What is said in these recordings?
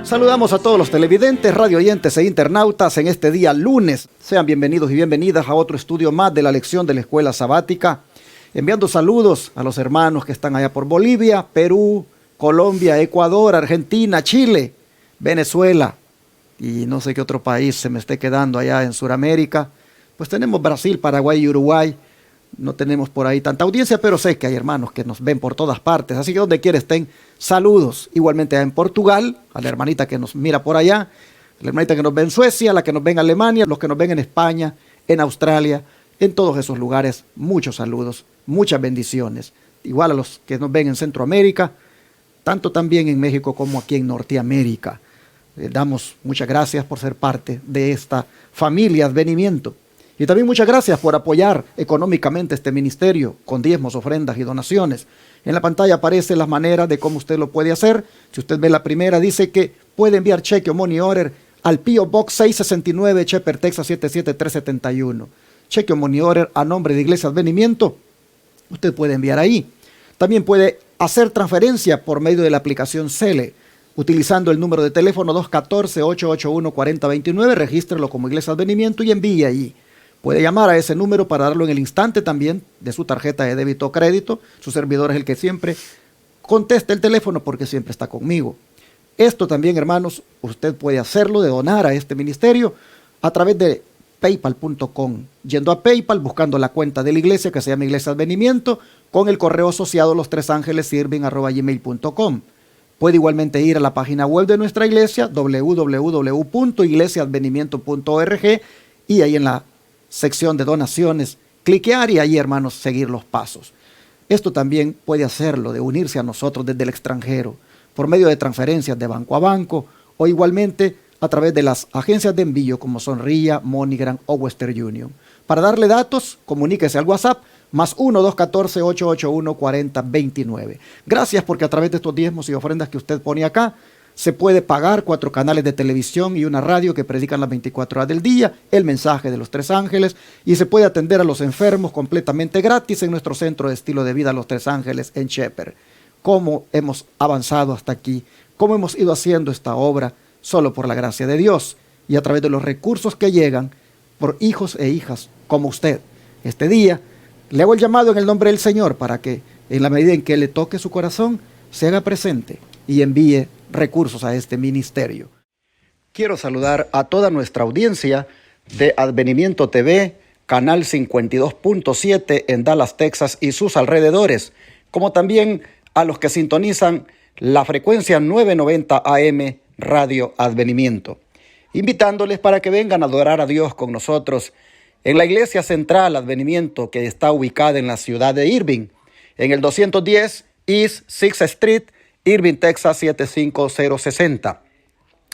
Saludamos a todos los televidentes, radioyentes e internautas en este día lunes. Sean bienvenidos y bienvenidas a otro estudio más de la lección de la Escuela Sabática. Enviando saludos a los hermanos que están allá por Bolivia, Perú, Colombia, Ecuador, Argentina, Chile, Venezuela y no sé qué otro país se me esté quedando allá en Sudamérica. Pues tenemos Brasil, Paraguay y Uruguay. No tenemos por ahí tanta audiencia, pero sé que hay hermanos que nos ven por todas partes. Así que donde quiera estén, saludos. Igualmente en Portugal, a la hermanita que nos mira por allá, a la hermanita que nos ve en Suecia, la que nos ve en Alemania, los que nos ven en España, en Australia, en todos esos lugares. Muchos saludos, muchas bendiciones. Igual a los que nos ven en Centroamérica, tanto también en México como aquí en Norteamérica. Damos muchas gracias por ser parte de esta familia Advenimiento. Y también muchas gracias por apoyar económicamente este ministerio con diezmos, ofrendas y donaciones. En la pantalla aparecen las maneras de cómo usted lo puede hacer. Si usted ve la primera, dice que puede enviar cheque o money order al P.O. Box 669, Shepherd, Texas 77371. Cheque o money order a nombre de Iglesia Advenimiento. Usted puede enviar ahí. También puede hacer transferencia por medio de la aplicación Cele, utilizando el número de teléfono 214-881-4029. Regístrelo como Iglesia Advenimiento y envíe ahí. Puede llamar a ese número para darlo en el instante también de su tarjeta de débito o crédito. Su servidor es el que siempre contesta el teléfono porque siempre está conmigo. Esto también, hermanos, usted puede hacerlo de donar a este ministerio a través de paypal.com. Yendo a PayPal, buscando la cuenta de la iglesia que se llama Iglesia Advenimiento, con el correo asociado lostresangelessirven@gmail.com. Puede igualmente ir a la página web de nuestra iglesia, www.iglesiaadvenimiento.org, y ahí en la sección de donaciones, cliquear y ahí, hermanos, seguir los pasos. Esto también puede hacerlo de unirse a nosotros desde el extranjero, por medio de transferencias de banco a banco o igualmente a través de las agencias de envío como son RIA, MoneyGram o Western Union. Para darle datos, comuníquese al WhatsApp más 1-214-881-4029. Gracias porque a través de estos diezmos y ofrendas que usted pone acá, se puede pagar 4 canales de televisión y una radio que predican las 24 horas del día, el mensaje de los 3 ángeles, y se puede atender a los enfermos completamente gratis en nuestro centro de estilo de vida Los 3 Ángeles en Shepherd. ¿Cómo hemos avanzado hasta aquí? ¿Cómo hemos ido haciendo esta obra? Solo por la gracia de Dios y a través de los recursos que llegan por hijos e hijas como usted. Este día le hago el llamado en el nombre del Señor para que en la medida en que le toque su corazón se haga presente y envíe recursos a este ministerio. Quiero saludar a toda nuestra audiencia de Advenimiento TV, canal 52.7 en Dallas, Texas y sus alrededores, como también a los que sintonizan la frecuencia 990 AM Radio Advenimiento, invitándoles para que vengan a adorar a Dios con nosotros en la Iglesia Central Advenimiento, que está ubicada en la ciudad de Irving, en el 210 East 6th Street, Irving, Texas 75060.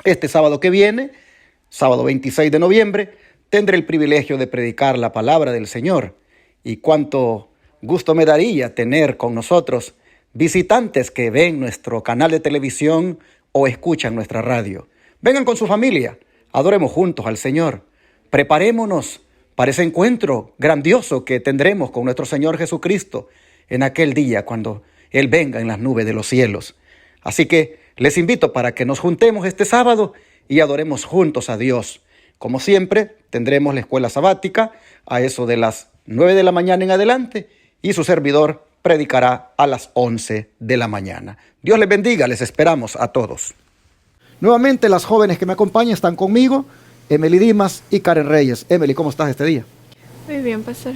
Este sábado que viene, sábado 26 de noviembre, tendré el privilegio de predicar la palabra del Señor. Y cuánto gusto me daría tener con nosotros visitantes que ven nuestro canal de televisión o escuchan nuestra radio. Vengan con su familia, adoremos juntos al Señor. Preparémonos para ese encuentro grandioso que tendremos con nuestro Señor Jesucristo en aquel día cuando Él venga en las nubes de los cielos. Así que les invito para que nos juntemos este sábado y adoremos juntos a Dios. Como siempre, tendremos la escuela sabática a eso de las 9 de la mañana en adelante y su servidor predicará a las 11 de la mañana. Dios les bendiga, les esperamos a todos. Nuevamente las jóvenes que me acompañan están conmigo, Emily Dimas y Karen Reyes. Emily, ¿cómo estás este día? Muy bien, pastor.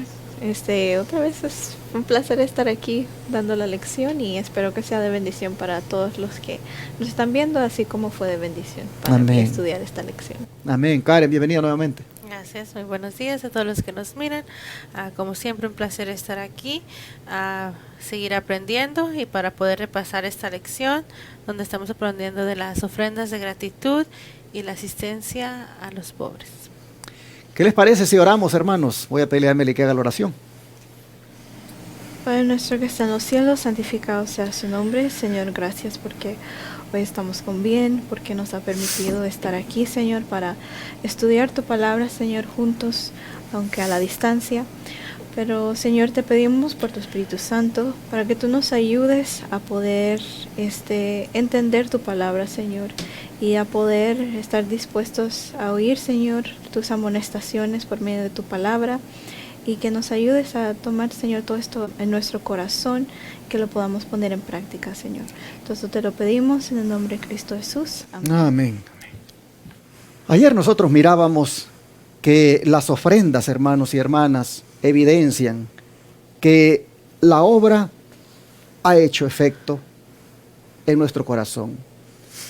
Otra vez es un placer estar aquí dando la lección y espero que sea de bendición para todos los que nos están viendo, así como fue de bendición para mí estudiar esta lección. Amén. Karen, bienvenida nuevamente. Gracias, muy buenos días a todos los que nos miran. Como siempre, un placer estar aquí, seguir aprendiendo y para poder repasar esta lección donde estamos aprendiendo de las ofrendas de gratitud y la asistencia a los pobres. ¿Qué les parece si oramos, hermanos? Voy a pedirle a Emily que haga la oración. Padre nuestro que está en los cielos, santificado sea su nombre. Señor, gracias porque hoy estamos con bien, porque nos ha permitido estar aquí, Señor, para estudiar tu palabra, Señor, juntos, aunque a la distancia. Pero Señor, te pedimos por tu Espíritu Santo para que tú nos ayudes a poder entender tu palabra, Señor, y a poder estar dispuestos a oír, Señor, tus amonestaciones por medio de tu palabra, y que nos ayudes a tomar, Señor, todo esto en nuestro corazón, que lo podamos poner en práctica, Señor. Entonces te lo pedimos en el nombre de Cristo Jesús. Amén. Amén. Ayer nosotros mirábamos que las ofrendas, hermanos y hermanas, evidencian que la obra ha hecho efecto en nuestro corazón.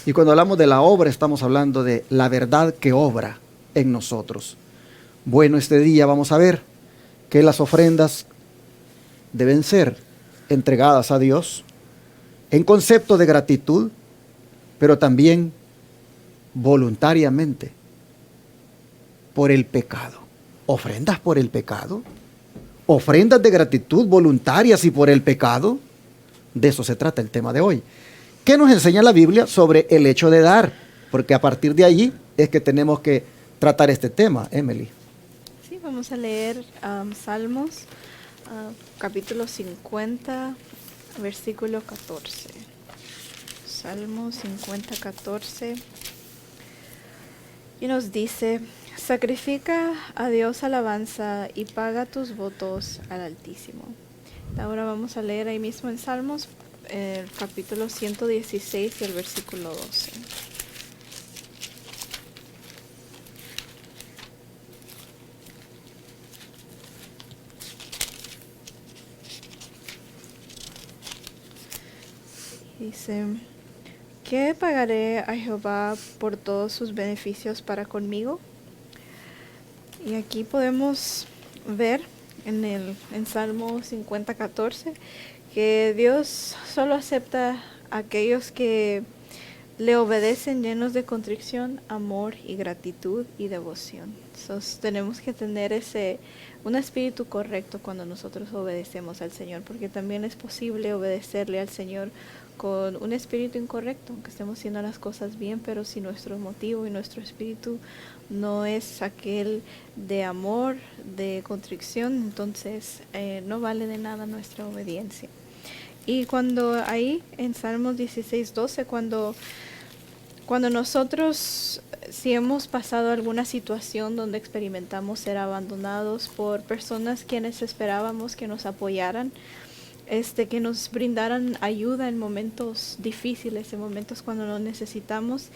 Y cuando hablamos de la obra, estamos hablando de la verdad que obra en nosotros. Bueno, este día vamos a ver que las ofrendas deben ser entregadas a Dios en concepto de gratitud, pero también voluntariamente por el pecado. ¿Ofrendas por el pecado? ¿Ofrendas de gratitud voluntarias y por el pecado? De eso se trata el tema de hoy. ¿Qué nos enseña la Biblia sobre el hecho de dar? Porque a partir de allí es que tenemos que tratar este tema, Emily. Sí, vamos a leer Salmos, capítulo 50, versículo 14. Salmos 50, 14. Y nos dice: sacrifica a Dios alabanza y paga tus votos al Altísimo. Ahora vamos a leer ahí mismo en Salmos, el capítulo 116 y el versículo 12. Dice: ¿qué pagaré a Jehová por todos sus beneficios para conmigo? Y aquí podemos ver en Salmo 50, 14, que Dios solo acepta a aquellos que le obedecen llenos de contrición, amor y gratitud y devoción. Entonces tenemos que tener un espíritu correcto cuando nosotros obedecemos al Señor, porque también es posible obedecerle al Señor con un espíritu incorrecto, aunque estemos haciendo las cosas bien, pero si nuestro motivo y nuestro espíritu no es aquel de amor, de contrición, entonces no vale de nada nuestra obediencia. Y cuando ahí en Salmos 16, 12, cuando nosotros, si hemos pasado alguna situación donde experimentamos ser abandonados por personas quienes esperábamos que nos apoyaran, que nos brindaran ayuda en momentos difíciles, en momentos cuando lo necesitamos,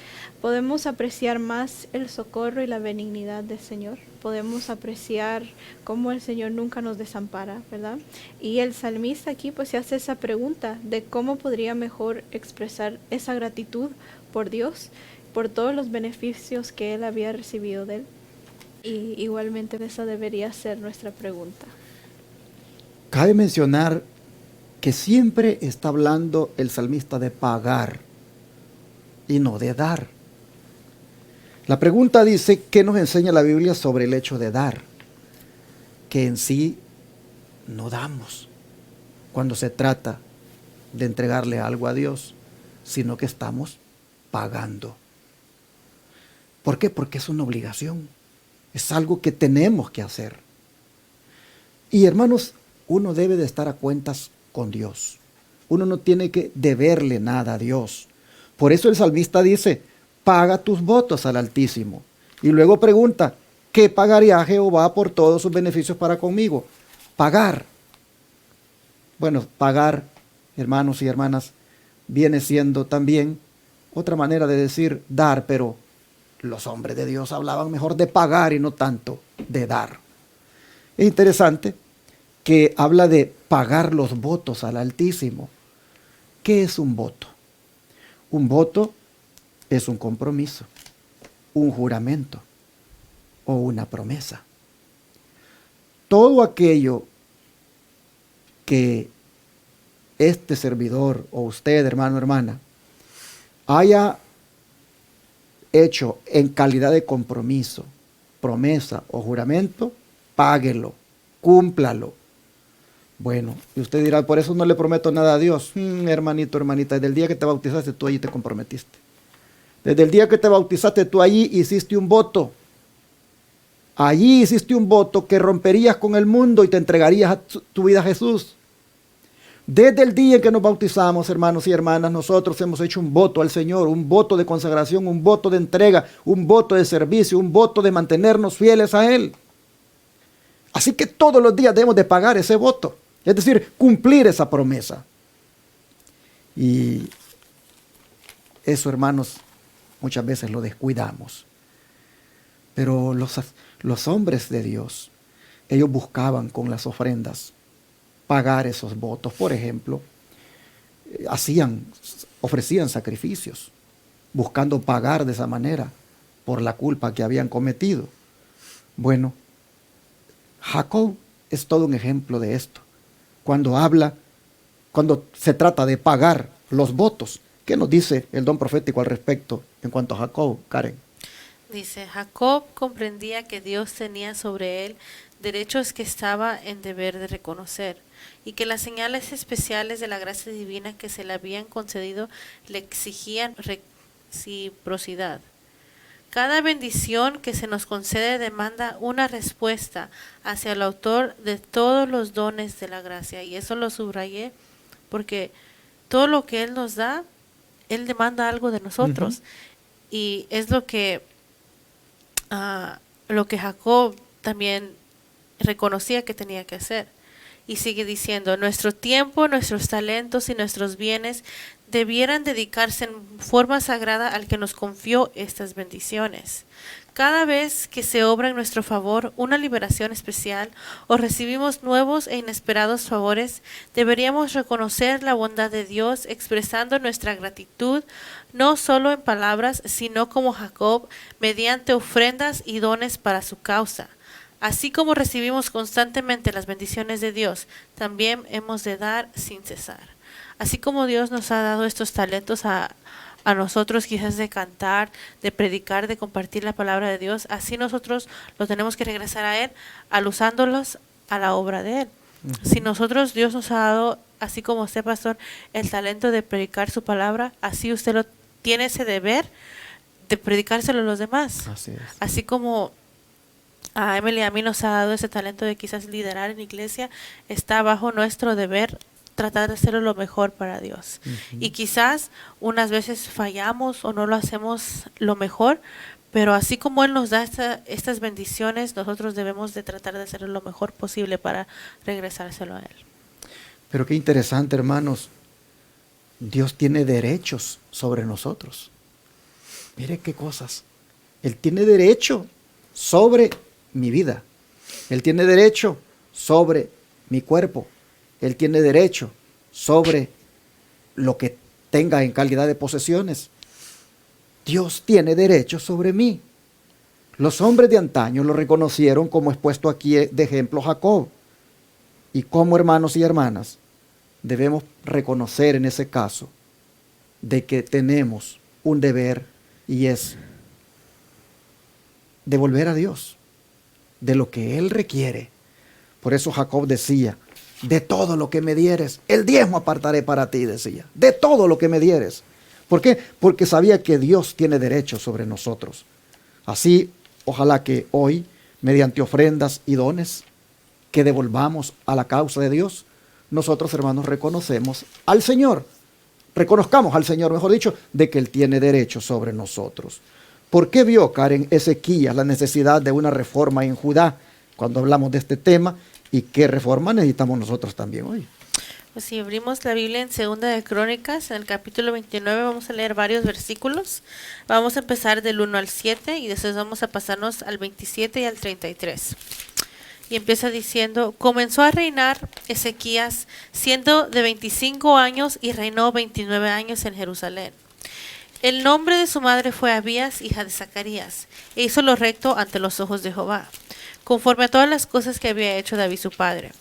podemos apreciar más el socorro y la benignidad del Señor. Podemos apreciar cómo el Señor nunca nos desampara, ¿verdad? Y el salmista aquí pues se hace esa pregunta de cómo podría mejor expresar esa gratitud por Dios, por todos los beneficios que él había recibido de él. Y igualmente esa debería ser nuestra pregunta. Cabe mencionar que siempre está hablando el salmista de pagar y no de dar. La pregunta dice: ¿qué nos enseña la Biblia sobre el hecho de dar? Que en sí no damos cuando se trata de entregarle algo a Dios, sino que estamos pagando. ¿Por qué? Porque es una obligación, es algo que tenemos que hacer. Y hermanos, uno debe de estar a cuentas con Dios. Uno no tiene que deberle nada a Dios. Por eso el salmista dice: paga tus votos al Altísimo. Y luego pregunta: ¿qué pagaría a Jehová por todos sus beneficios para conmigo? Pagar. Bueno, pagar, hermanos y hermanas, viene siendo también otra manera de decir dar, pero los hombres de Dios hablaban mejor de pagar y no tanto de dar. Es interesante que habla de pagar los votos al Altísimo. ¿Qué es un voto? Un voto es un compromiso, un juramento o una promesa. Todo aquello que este servidor o usted, hermano o hermana, haya hecho en calidad de compromiso, promesa o juramento, páguelo, cúmplalo. Bueno, y usted dirá: por eso no le prometo nada a Dios. Hermanito, hermanita, desde el día que te bautizaste tú allí te comprometiste. Desde el día que te bautizaste tú allí hiciste un voto. Allí hiciste un voto que romperías con el mundo y te entregarías a tu vida a Jesús. Desde el día en que nos bautizamos, hermanos y hermanas, nosotros hemos hecho un voto al Señor, un voto de consagración, un voto de entrega, un voto de servicio, un voto de mantenernos fieles a Él. Así que todos los días debemos de pagar ese voto, es decir, cumplir esa promesa. Y eso, hermanos, muchas veces lo descuidamos. Pero los hombres de Dios, ellos buscaban con las ofrendas pagar esos votos. Por ejemplo, ofrecían sacrificios, buscando pagar de esa manera por la culpa que habían cometido. Bueno, Jacob es todo un ejemplo de esto. Cuando se trata de pagar los votos, ¿qué nos dice el don profético al respecto en cuanto a Jacob, Karen? Dice, Jacob comprendía que Dios tenía sobre él derechos que estaba en deber de reconocer, y que las señales especiales de la gracia divina que se le habían concedido le exigían reciprocidad. Cada bendición que se nos concede demanda una respuesta hacia el autor de todos los dones de la gracia, y eso lo subrayé porque todo lo que Él nos da, Él demanda algo de nosotros. Y es lo que Jacob también reconocía que tenía que hacer. Y sigue diciendo, nuestro tiempo, nuestros talentos y nuestros bienes debieran dedicarse en forma sagrada al que nos confió estas bendiciones. Cada vez que se obra en nuestro favor una liberación especial o recibimos nuevos e inesperados favores, deberíamos reconocer la bondad de Dios expresando nuestra gratitud no solo en palabras, sino como Jacob, mediante ofrendas y dones para su causa. Así como recibimos constantemente las bendiciones de Dios, también hemos de dar sin cesar. Así como Dios nos ha dado estos talentos a nosotros, quizás de cantar, de predicar, de compartir la palabra de Dios, así nosotros lo tenemos que regresar a Él, al usándolos a la obra de Él. Si nosotros, Dios nos ha dado, así como usted, pastor, el talento de predicar su palabra, así usted tiene ese deber de predicárselo a los demás. Así es. Así como a Emily, a mí nos ha dado ese talento de quizás liderar en iglesia, está bajo nuestro deber tratar de hacerlo lo mejor para Dios. Y quizás unas veces fallamos o no lo hacemos lo mejor, pero así como Él nos da estas bendiciones, nosotros debemos de tratar de hacerlo lo mejor posible para regresárselo a Él. Pero qué interesante, hermanos. Dios tiene derechos sobre nosotros. Mire qué cosas. Él tiene derecho sobre mi vida. Él tiene derecho sobre mi cuerpo. Él tiene derecho sobre lo que tenga en calidad de posesiones. Dios tiene derecho sobre mí. Los hombres de antaño lo reconocieron, como expuesto aquí de ejemplo Jacob. Y como hermanos y hermanas, debemos reconocer en ese caso de que tenemos un deber, y es devolver a Dios de lo que Él requiere. Por eso Jacob decía, de todo lo que me dieres, el diezmo apartaré para ti, decía, de todo lo que me dieres. ¿Por qué? Porque sabía que Dios tiene derecho sobre nosotros. Así, ojalá que hoy, mediante ofrendas y dones que devolvamos a la causa de Dios, nosotros, hermanos, reconocamos al Señor, mejor dicho, de que Él tiene derecho sobre nosotros. ¿Por qué vio Karen Ezequías la necesidad de una reforma en Judá cuando hablamos de este tema? ¿Y qué reforma necesitamos nosotros también hoy? Pues si abrimos la Biblia en Segunda de Crónicas, en el capítulo 29, vamos a leer varios versículos. Vamos a empezar del 1 al 7 y después vamos a pasarnos al 27 y al 33. Y empieza diciendo, comenzó a reinar Ezequías siendo de 25 años y reinó 29 años en Jerusalén. El nombre de su madre fue Abías, hija de Zacarías, e hizo lo recto ante los ojos de Jehová, conforme a todas las cosas que había hecho David su padre.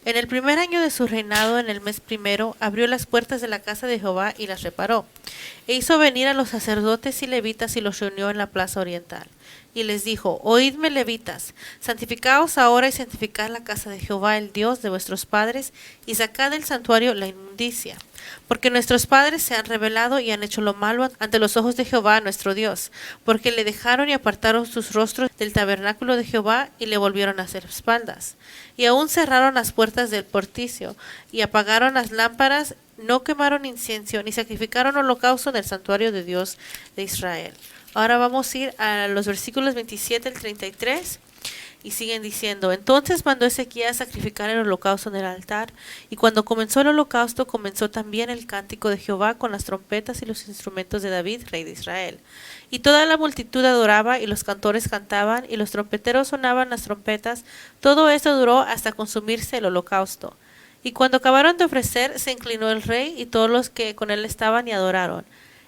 En el primer año de su reinado, en el mes primero, abrió las puertas de la casa de Jehová y las reparó, e hizo venir a los sacerdotes y levitas y los reunió en la plaza oriental, y les dijo: Oídme, levitas, santificaos ahora y santificad la casa de Jehová, el Dios de vuestros padres, y sacad del santuario la inmundicia. Porque nuestros padres se han rebelado y han hecho lo malo ante los ojos de Jehová nuestro Dios, porque le dejaron y apartaron sus rostros del tabernáculo de Jehová y le volvieron a hacer espaldas. Y aún cerraron las puertas del porticio y apagaron las lámparas, no quemaron incienso ni sacrificaron holocausto en el santuario de Dios de Israel. Ahora vamos a ir a los versículos 27 al 33. Y siguen diciendo: Entonces mandó Ezequías sacrificar el holocausto en el altar, y cuando comenzó el holocausto, comenzó también el cántico de Jehová con las trompetas y los instrumentos de David, rey de Israel. Y toda la multitud adoraba, y los cantores cantaban, y los trompeteros sonaban las trompetas. Todo esto duró hasta consumirse el holocausto. Y cuando acabaron de ofrecer, se inclinó el rey, y todos los que con él estaban, y adoraron.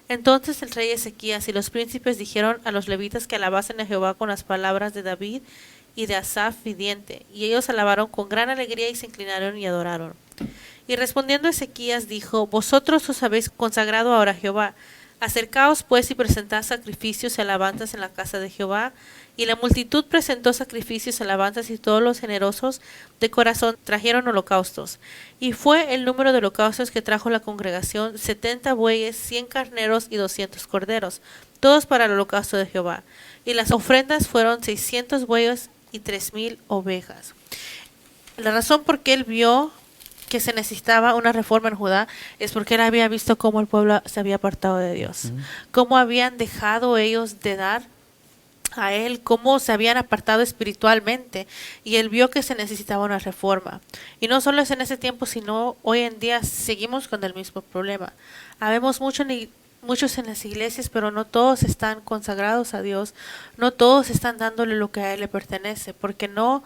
Entonces el rey Ezequías y los príncipes dijeron a los levitas que alabasen a Jehová con las palabras de David y de Asaf vidente, y ellos alabaron con gran alegría y se inclinaron y adoraron. Y respondiendo Ezequías dijo: Vosotros os habéis consagrado ahora a Jehová. Acercaos pues y presentad sacrificios y alabanzas en la casa de Jehová. Y la multitud presentó sacrificios y alabanzas, y todos los generosos de corazón trajeron holocaustos. Y fue el número de holocaustos que trajo la congregación 70 bueyes, 100 carneros y 200 corderos, todos para el holocausto de Jehová. Y las ofrendas fueron 600 bueyes y 3000 ovejas. La razón por qué él vio que se necesitaba una reforma en Judá es porque él había visto cómo el pueblo se había apartado de Dios, cómo habían dejado ellos de dar a él, cómo se habían apartado espiritualmente, y él vio que se necesitaba una reforma. Y no solo es en ese tiempo, sino hoy en día seguimos con el mismo problema. Habemos muchos en las iglesias, pero no todos están consagrados a Dios, no todos están dándole lo que a él le pertenece, porque no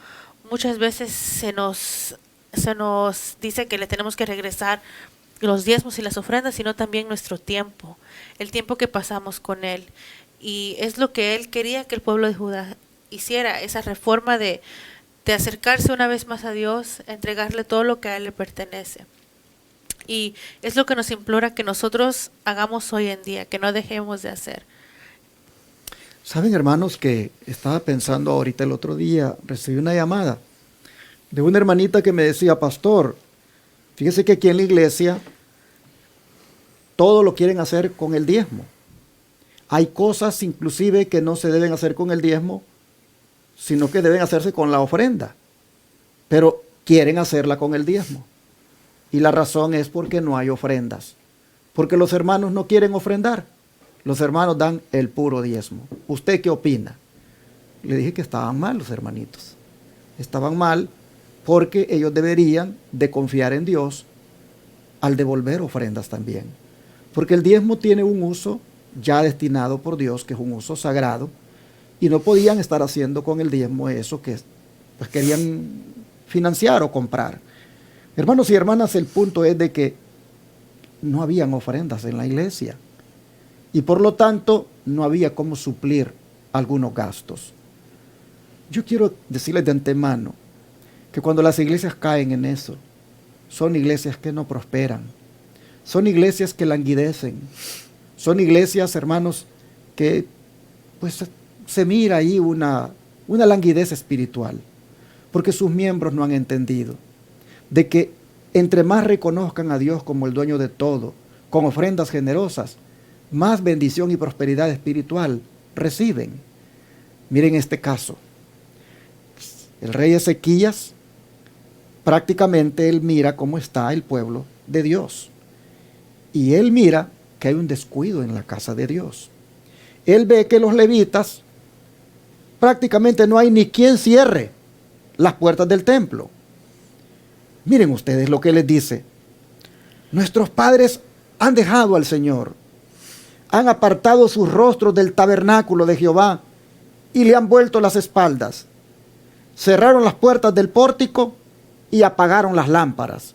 muchas veces se nos dice que le tenemos que regresar los diezmos y las ofrendas, sino también nuestro tiempo, el tiempo que pasamos con él. Y es lo que él quería que el pueblo de Judá hiciera, esa reforma de acercarse una vez más a Dios, entregarle todo lo que a él le pertenece. Y es lo que nos implora que nosotros hagamos hoy en día, que no dejemos de hacer. Saben, hermanos, que estaba pensando ahorita el otro día, recibí una llamada de una hermanita que me decía: pastor, fíjese que aquí en la iglesia todo lo quieren hacer con el diezmo. Hay cosas inclusive que no se deben hacer con el diezmo, sino que deben hacerse con la ofrenda, pero quieren hacerla con el diezmo. Y la razón es porque no hay ofrendas, porque los hermanos no quieren ofrendar. Los hermanos dan el puro diezmo. ¿Usted qué opina? Le dije que estaban mal los hermanitos. Estaban mal porque ellos deberían de confiar en Dios al devolver ofrendas también. Porque el diezmo tiene un uso ya destinado por Dios, que es un uso sagrado, y no podían estar haciendo con el diezmo eso que pues querían financiar o comprar. Hermanos y hermanas, el punto es de que no habían ofrendas en la iglesia y por lo tanto no había cómo suplir algunos gastos. Yo quiero decirles de antemano que cuando las iglesias caen en eso, son iglesias que no prosperan, son iglesias que languidecen, son iglesias, hermanos, que pues se mira ahí una languidez espiritual, porque sus miembros no han entendido de que entre más reconozcan a Dios como el dueño de todo, con ofrendas generosas, más bendición y prosperidad espiritual reciben. Miren este caso. El rey Ezequías, prácticamente él mira cómo está el pueblo de Dios. Y él mira que hay un descuido en la casa de Dios. Él ve que los levitas prácticamente no hay ni quien cierre las puertas del templo. Miren ustedes lo que les dice. Nuestros padres han dejado al Señor, han apartado sus rostros del tabernáculo de Jehová y le han vuelto las espaldas. Cerraron las puertas del pórtico y apagaron las lámparas.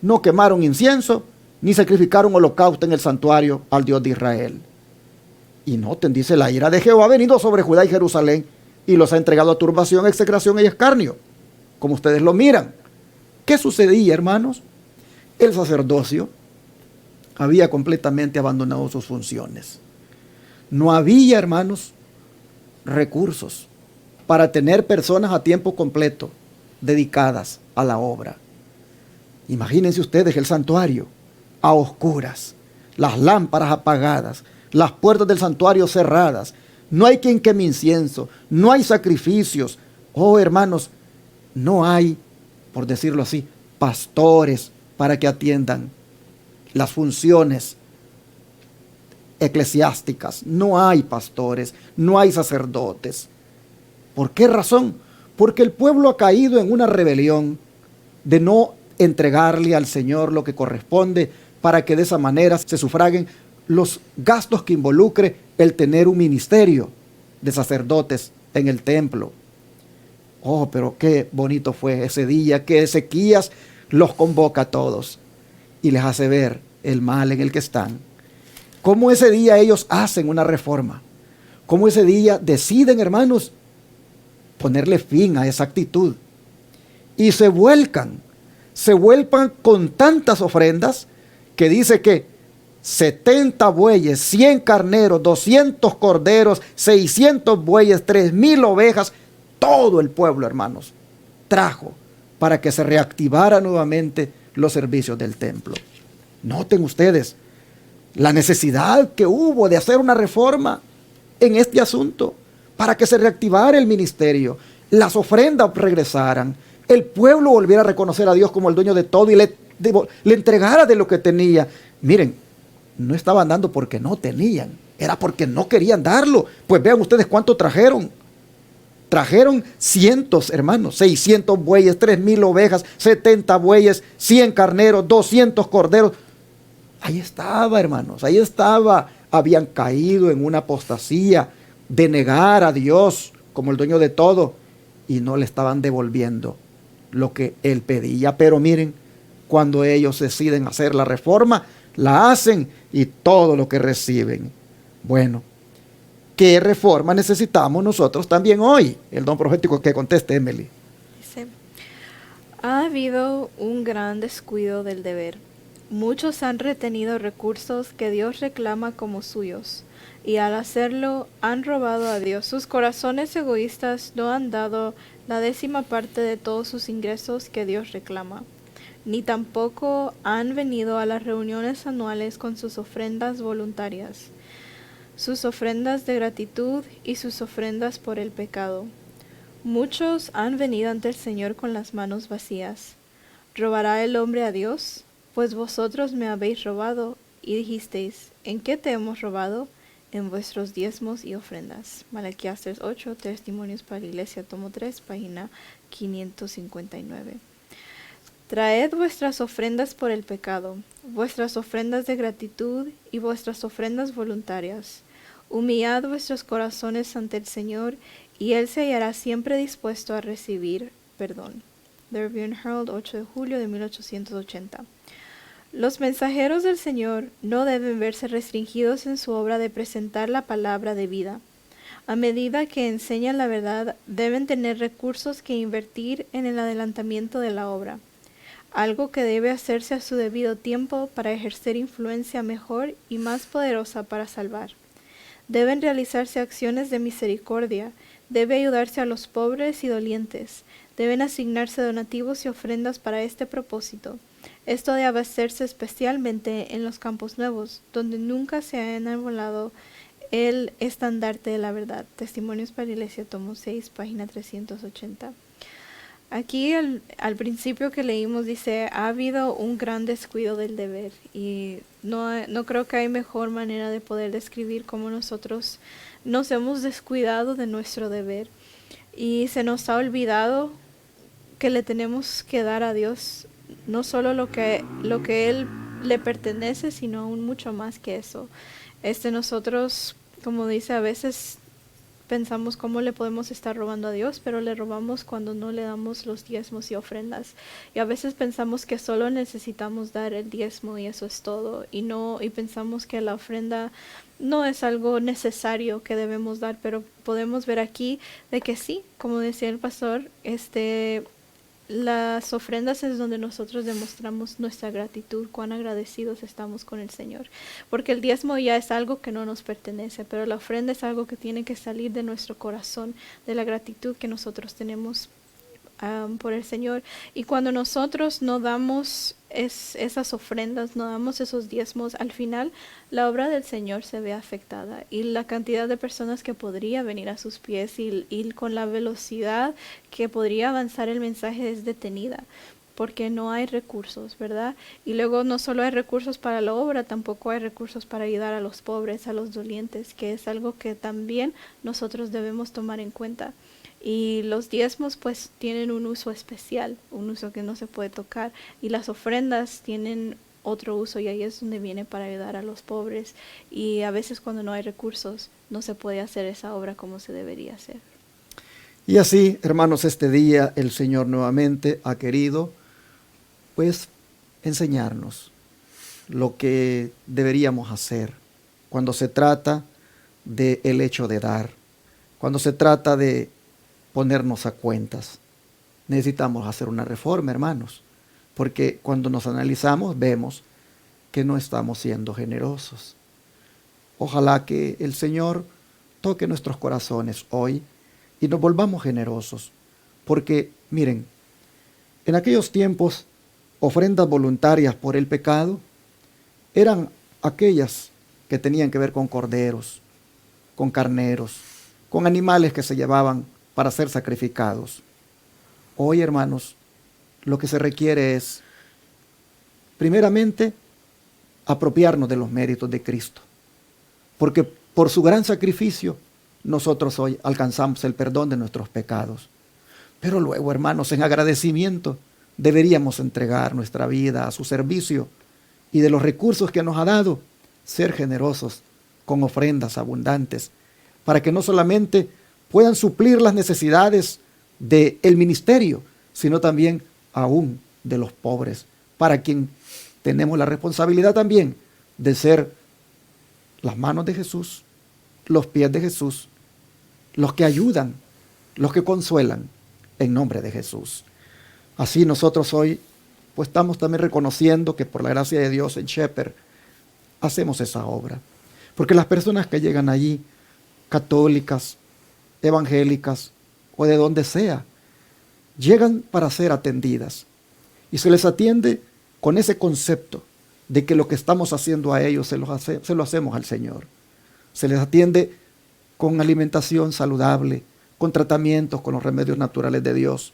No quemaron incienso ni sacrificaron holocausto en el santuario al Dios de Israel. Y noten, dice: la ira de Jehová ha venido sobre Judá y Jerusalén y los ha entregado a turbación, execración y escarnio, como ustedes lo miran. ¿Qué sucedía, hermanos? El sacerdocio había completamente abandonado sus funciones. No había, hermanos, recursos para tener personas a tiempo completo dedicadas a la obra. Imagínense ustedes el santuario a oscuras, las lámparas apagadas, las puertas del santuario cerradas, no hay quien queme incienso, no hay sacrificios. Oh, hermanos, no hay, por decirlo así, pastores para que atiendan las funciones eclesiásticas. No hay pastores, no hay sacerdotes. ¿Por qué razón? Porque el pueblo ha caído en una rebelión de no entregarle al Señor lo que corresponde para que de esa manera se sufraguen los gastos que involucre el tener un ministerio de sacerdotes en el templo. Oh, pero qué bonito fue ese día que Ezequías los convoca a todos y les hace ver el mal en el que están. Cómo ese día ellos hacen una reforma. Cómo ese día deciden, hermanos, ponerle fin a esa actitud. Y se vuelcan con tantas ofrendas que dice que 70 bueyes, 100 carneros, 200 corderos, 600 bueyes, 3,000 ovejas, todo el pueblo, hermanos, trajo para que se reactivara nuevamente los servicios del templo. Noten ustedes la necesidad que hubo de hacer una reforma en este asunto para que se reactivara el ministerio, las ofrendas regresaran, el pueblo volviera a reconocer a Dios como el dueño de todo y le entregara de lo que tenía. Miren, no estaban dando porque no tenían, era porque no querían darlo. Pues vean ustedes cuánto trajeron. Trajeron cientos, hermanos, 600 bueyes, 3,000 ovejas, 70 bueyes, 100 carneros, 200 corderos. Ahí estaba, hermanos, ahí estaba. Habían caído en una apostasía de negar a Dios como el dueño de todo y no le estaban devolviendo lo que Él pedía. Pero miren, cuando ellos deciden hacer la reforma, la hacen y todo lo que reciben. Bueno, ¿qué reforma necesitamos nosotros también hoy? El don profético que conteste, Emily. Dice, ha habido un gran descuido del deber. Muchos han retenido recursos que Dios reclama como suyos, y al hacerlo han robado a Dios. Sus corazones egoístas no han dado la 10ª parte de todos sus ingresos que Dios reclama, ni tampoco han venido a las reuniones anuales con sus ofrendas voluntarias, sus ofrendas de gratitud y sus ofrendas por el pecado. Muchos han venido ante el Señor con las manos vacías. ¿Robará el hombre a Dios? Pues vosotros me habéis robado, y dijisteis, ¿en qué te hemos robado? En vuestros diezmos y ofrendas. Malaquías 3:8, Testimonios para la Iglesia, tomo 3, página 559. Traed vuestras ofrendas por el pecado, vuestras ofrendas de gratitud y vuestras ofrendas voluntarias. Humillad vuestros corazones ante el Señor, y Él se hallará siempre dispuesto a recibir perdón. The Review and Herald, 8 de julio de 1880. Los mensajeros del Señor no deben verse restringidos en su obra de presentar la palabra de vida. A medida que enseñan la verdad, deben tener recursos que invertir en el adelantamiento de la obra, algo que debe hacerse a su debido tiempo para ejercer influencia mejor y más poderosa para salvar. Deben realizarse acciones de misericordia, debe ayudarse a los pobres y dolientes, deben asignarse donativos y ofrendas para este propósito. Esto debe hacerse especialmente en los campos nuevos, donde nunca se ha enarbolado el estandarte de la verdad. Testimonios para la Iglesia, tomo 6, página 380. Aquí al principio que leímos dice, ha habido un gran descuido del deber, y no creo que hay mejor manera de poder describir cómo nosotros nos hemos descuidado de nuestro deber y se nos ha olvidado que le tenemos que dar a Dios no solo lo que Él le pertenece, sino aún mucho más que eso. Nosotros, como dice, a veces pensamos cómo le podemos estar robando a Dios, pero le robamos cuando no le damos los diezmos y ofrendas. Y a veces pensamos que solo necesitamos dar el diezmo y eso es todo. Y pensamos que la ofrenda no es algo necesario que debemos dar, pero podemos ver aquí de que sí, como decía el pastor, las ofrendas es donde nosotros demostramos nuestra gratitud, cuán agradecidos estamos con el Señor. Porque el diezmo ya es algo que no nos pertenece, pero la ofrenda es algo que tiene que salir de nuestro corazón, de la gratitud que nosotros tenemos por el Señor. Y cuando nosotros no damos esas ofrendas, no damos esos diezmos, al final la obra del Señor se ve afectada, y la cantidad de personas que podría venir a sus pies y con la velocidad que podría avanzar el mensaje es detenida, porque no hay recursos, ¿verdad? Y luego no solo hay recursos para la obra, tampoco hay recursos para ayudar a los pobres, a los dolientes, que es algo que también nosotros debemos tomar en cuenta. Y los diezmos pues tienen un uso especial, un uso que no se puede tocar, y las ofrendas tienen otro uso, y ahí es donde viene para ayudar a los pobres, y a veces cuando no hay recursos no se puede hacer esa obra como se debería hacer. Y así, hermanos, este día el Señor nuevamente ha querido pues enseñarnos lo que deberíamos hacer cuando se trata del hecho de dar, cuando se trata de ponernos a cuentas. Necesitamos hacer una reforma, hermanos, porque cuando nos analizamos vemos que no estamos siendo generosos. Ojalá que el Señor toque nuestros corazones hoy y nos volvamos generosos, porque miren, en aquellos tiempos ofrendas voluntarias por el pecado eran aquellas que tenían que ver con corderos, con carneros, con animales que se llevaban para ser sacrificados. Hoy, hermanos, lo que se requiere es, primeramente, apropiarnos de los méritos de Cristo, porque por su gran sacrificio nosotros hoy alcanzamos el perdón de nuestros pecados. Pero luego, hermanos, en agradecimiento deberíamos entregar nuestra vida a su servicio, y de los recursos que nos ha dado, ser generosos con ofrendas abundantes, para que no solamente puedan suplir las necesidades del ministerio, sino también aún de los pobres, para quien tenemos la responsabilidad también de ser las manos de Jesús, los pies de Jesús, los que ayudan, los que consuelan en nombre de Jesús. Así nosotros hoy pues estamos también reconociendo que por la gracia de Dios en Shepherd hacemos esa obra, porque las personas que llegan allí, católicas, evangélicas o de donde sea, llegan para ser atendidas, y se les atiende con ese concepto de que lo que estamos haciendo a ellos se lo hacemos al Señor. Se les atiende con alimentación saludable, con tratamientos, con los remedios naturales de Dios,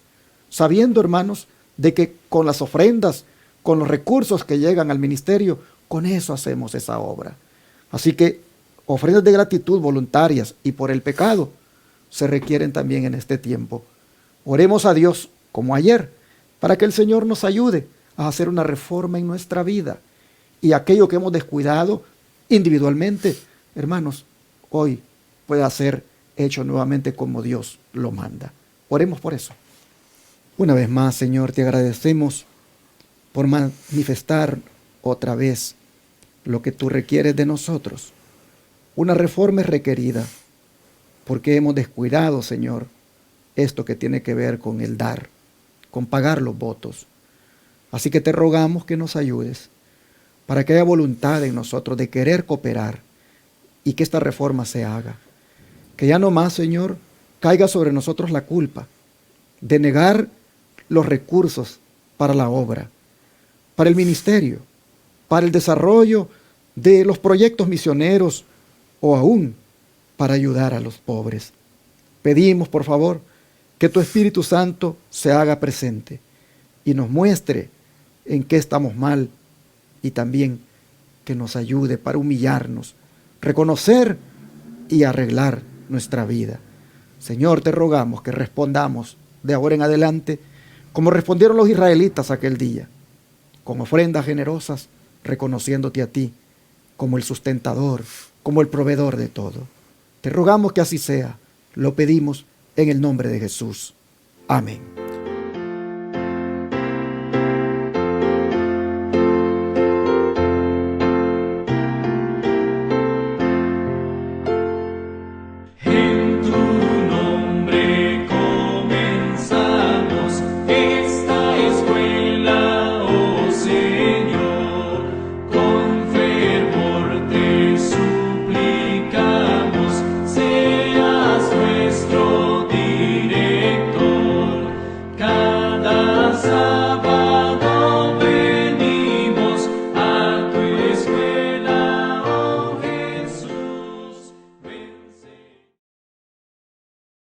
sabiendo, hermanos, de que con las ofrendas, con los recursos que llegan al ministerio, con eso hacemos esa obra. Así que ofrendas de gratitud voluntarias y por el pecado se requieren también en este tiempo. Oremos a Dios como ayer, para que el Señor nos ayude a hacer una reforma en nuestra vida, y aquello que hemos descuidado individualmente, hermanos, hoy pueda ser hecho nuevamente como Dios lo manda. Oremos por eso. Una vez más, Señor, te agradecemos por manifestar otra vez lo que tú requieres de nosotros. Una reforma es requerida, porque hemos descuidado, Señor, esto que tiene que ver con el dar, con pagar los votos. Así que te rogamos que nos ayudes para que haya voluntad en nosotros de querer cooperar y que esta reforma se haga. Que ya no más, Señor, caiga sobre nosotros la culpa de negar los recursos para la obra, para el ministerio, para el desarrollo de los proyectos misioneros o aún para ayudar a los pobres. Pedimos, por favor, que tu Espíritu Santo se haga presente y nos muestre en qué estamos mal, y también que nos ayude para humillarnos, reconocer y arreglar nuestra vida. Señor, te rogamos que respondamos de ahora en adelante como respondieron los israelitas aquel día, con ofrendas generosas, reconociéndote a ti como el sustentador, como el proveedor de todo. Te rogamos que así sea. Lo pedimos en el nombre de Jesús. Amén.